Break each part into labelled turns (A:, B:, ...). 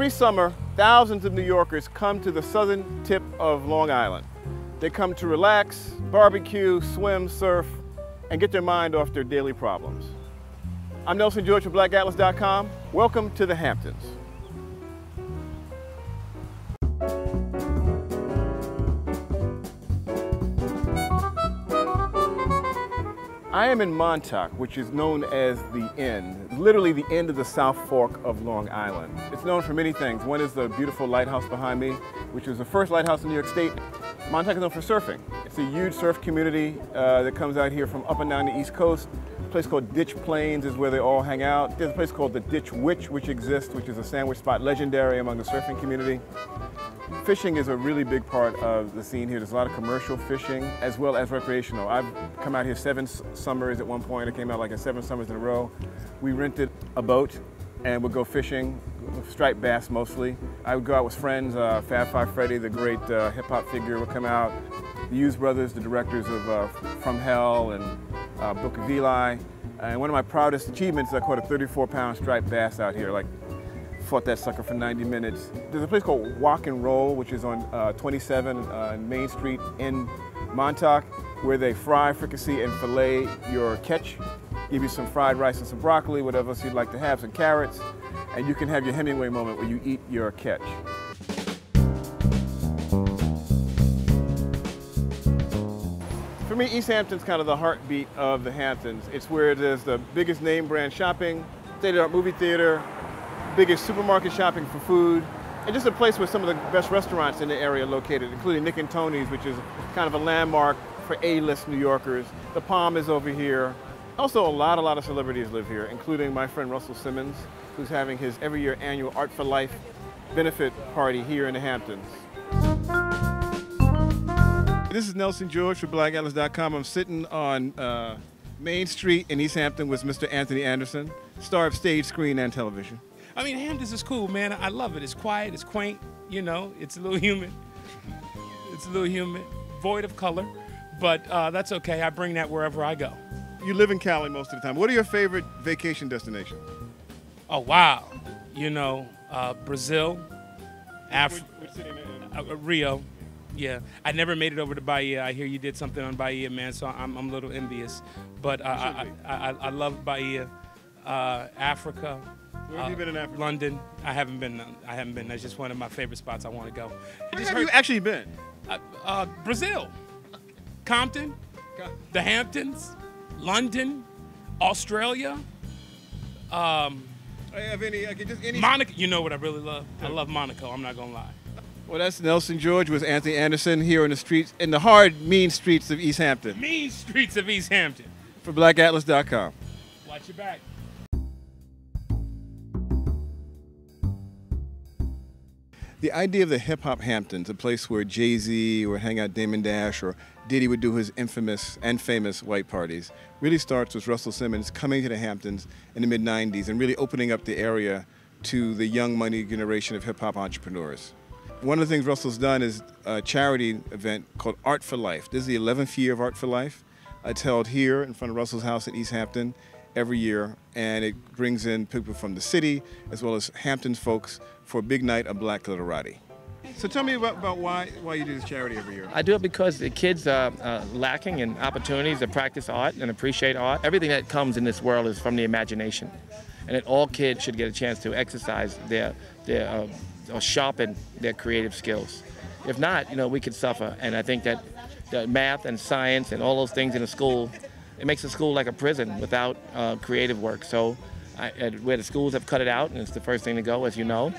A: Every summer, thousands of New Yorkers come to the southern tip of Long Island. They come to relax, barbecue, swim, surf, and get their mind off their daily problems. I'm Nelson George from BlackAtlas.com. Welcome to the Hamptons. I am in Montauk, which is known as the End, literally the end of the South Fork of Long Island. It's known for many things. One is the beautiful lighthouse behind me, which was the first lighthouse in New York State. Montauk is known for surfing. It's a huge surf community that comes out here from up and down the East Coast. A place called Ditch Plains is where they all hang out. There's a place called the Ditch Witch, which exists, which is a sandwich spot legendary among the surfing community. Fishing is a really big part of the scene here. There's a lot of commercial fishing as well as recreational. I've come out here 7 summers at one point. I came out like 7 summers in a row. We rented a boat and would go fishing, striped bass mostly. I would go out with friends. Fab Five Freddy, the great hip-hop figure, would come out. The Hughes brothers, the directors of From Hell and Book of Eli. And one of my proudest achievements is I caught a 34-pound striped bass out here. Fought that sucker for 90 minutes. There's a place called Walk and Roll, which is on 27 Main Street in Montauk, where they fry, fricassee, and fillet your catch. Give you some fried rice and some broccoli, whatever else you'd like to have, some carrots, and you can have your Hemingway moment where you eat your catch. For me, East Hampton's kind of the heartbeat of the Hamptons. It's where there's the biggest name brand shopping, state-of-the-art movie theater, biggest supermarket shopping for food, and just a place where some of the best restaurants in the area are located, including Nick and Tony's, which is kind of a landmark for A-list New Yorkers. The Palm is over here. Also, a lot of celebrities live here, including my friend Russell Simmons, who's having his every year annual Art for Life benefit party here in the Hamptons. This is Nelson George for BlackAtlas.com. I'm sitting on Main Street in East Hampton with Mr. Anthony Anderson, star of stage, screen, and television.
B: I mean, Hamptons is cool, man. I love it. It's quiet, it's quaint, you know, it's a little humid. It's a little humid, void of color, but that's okay. I bring that wherever I go.
A: You live in Cali most of the time. What are your favorite vacation destinations?
B: Oh, wow. You know, Brazil,
A: Which city in
B: Rio. Yeah, I never made it over to Bahia. I hear you did something on Bahia, man, so I'm a little envious. But I love Bahia, Africa.
A: Where have you been in Africa?
B: London. I haven't been. That's just one of my favorite spots I want to go.
A: Where have you actually been?
B: Brazil, Compton, the Hamptons, London, Australia.
A: Have just any?
B: Monaco. You know what I really love? I love Monaco. I'm not gonna lie.
A: Well, that's Nelson George with Anthony Anderson here in the streets, in the hard, mean streets of East Hampton.
B: Mean streets of East Hampton.
A: For BlackAtlas.com.
B: Watch your back.
A: The idea of the hip-hop Hamptons, a place where Jay-Z or hang out Damon Dash or Diddy would do his infamous and famous white parties, really starts with Russell Simmons coming to the Hamptons in the mid-90s and really opening up the area to the young money generation of hip-hop entrepreneurs. One of the things Russell's done is a charity event called Art for Life. This is the 11th year of Art for Life. It's held here in front of Russell's house in East Hampton every year, and it brings in people from the city as well as Hamptons folks for a big night of black glitterati. So tell me about why you do this charity every year.
C: I do it because the kids are lacking in opportunities to practice art and appreciate art. Everything that comes in this world is from the imagination, and that all kids should get a chance to exercise or sharpen their creative skills. If not, you know, we could suffer. And I think that math and science and all those things in a school, it makes a school like a prison without creative work. So where the schools have cut it out, and it's the first thing to go, as you know,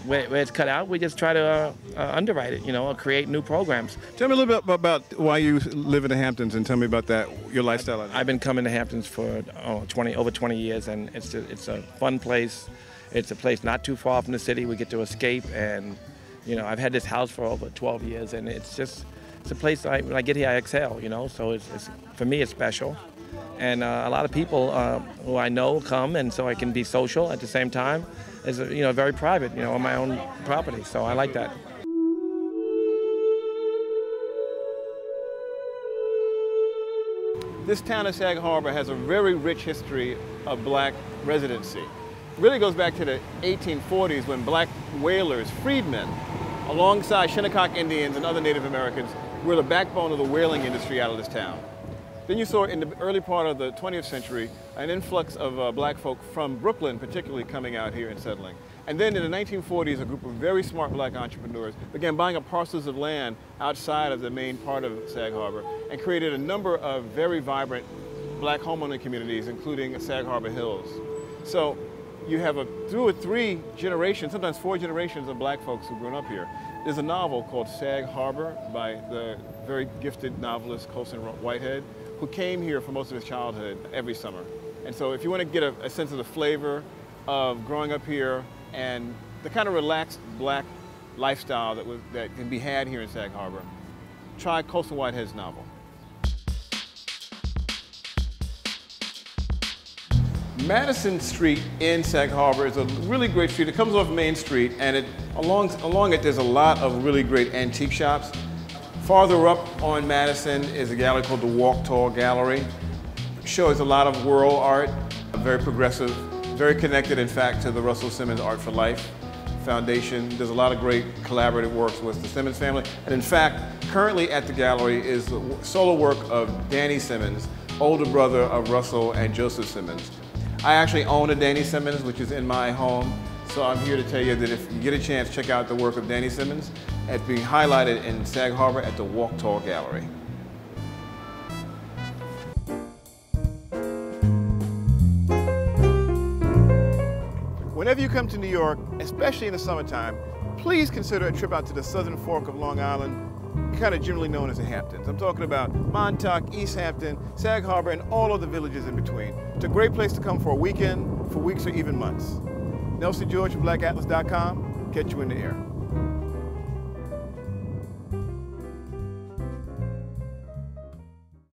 C: where it's cut out, we just try to underwrite it, you know, or create new programs.
A: Tell me a little bit about why you live in the Hamptons, and tell me about your lifestyle.
C: I've been coming to Hamptons for over 20 years, and it's a fun place. It's a place not too far from the city. We get to escape, and you know, I've had this house for over 12 years, and it's a place when I get here I exhale, you know. So for me it's special, and a lot of people who I know come, and so I can be social at the same time. It's very private, you know, on my own property. So I like that.
A: This town of Sag Harbor has a very rich history of black residency. really goes back to the 1840s when black whalers, freedmen, alongside Shinnecock Indians and other Native Americans, were the backbone of the whaling industry out of this town. Then you saw in the early part of the 20th century an influx of black folk from Brooklyn particularly coming out here and settling. And then in the 1940s, a group of very smart black entrepreneurs began buying up parcels of land outside of the main part of Sag Harbor and created a number of very vibrant black homeowner communities, including Sag Harbor Hills. So you have through 3 generations, sometimes 4 generations of black folks who've grown up here. There's a novel called Sag Harbor by the very gifted novelist Colson Whitehead, who came here for most of his childhood every summer. And so if you want to get a sense of the flavor of growing up here and the kind of relaxed black lifestyle that can be had here in Sag Harbor, try Colson Whitehead's novel. Madison Street in Sag Harbor is a really great street. It comes off Main Street, and along it there's a lot of really great antique shops. Farther up on Madison is a gallery called the Walk Tall Gallery. It shows a lot of world art, very progressive, very connected, in fact, to the Russell Simmons Art for Life Foundation. There's a lot of great collaborative works with the Simmons family. And in fact, currently at the gallery is the solo work of Danny Simmons, older brother of Russell and Joseph Simmons. I actually own a Danny Simmons, which is in my home. So I'm here to tell you that if you get a chance, check out the work of Danny Simmons. It's being highlighted in Sag Harbor at the Walk Tall Gallery. Whenever you come to New York, especially in the summertime, please consider a trip out to the southern fork of Long Island, kind of generally known as the Hamptons. I'm talking about Montauk, East Hampton, Sag Harbor, and all of the villages in between. It's a great place to come for a weekend, for weeks, or even months. Nelson George from BlackAtlas.com. Catch you in the air.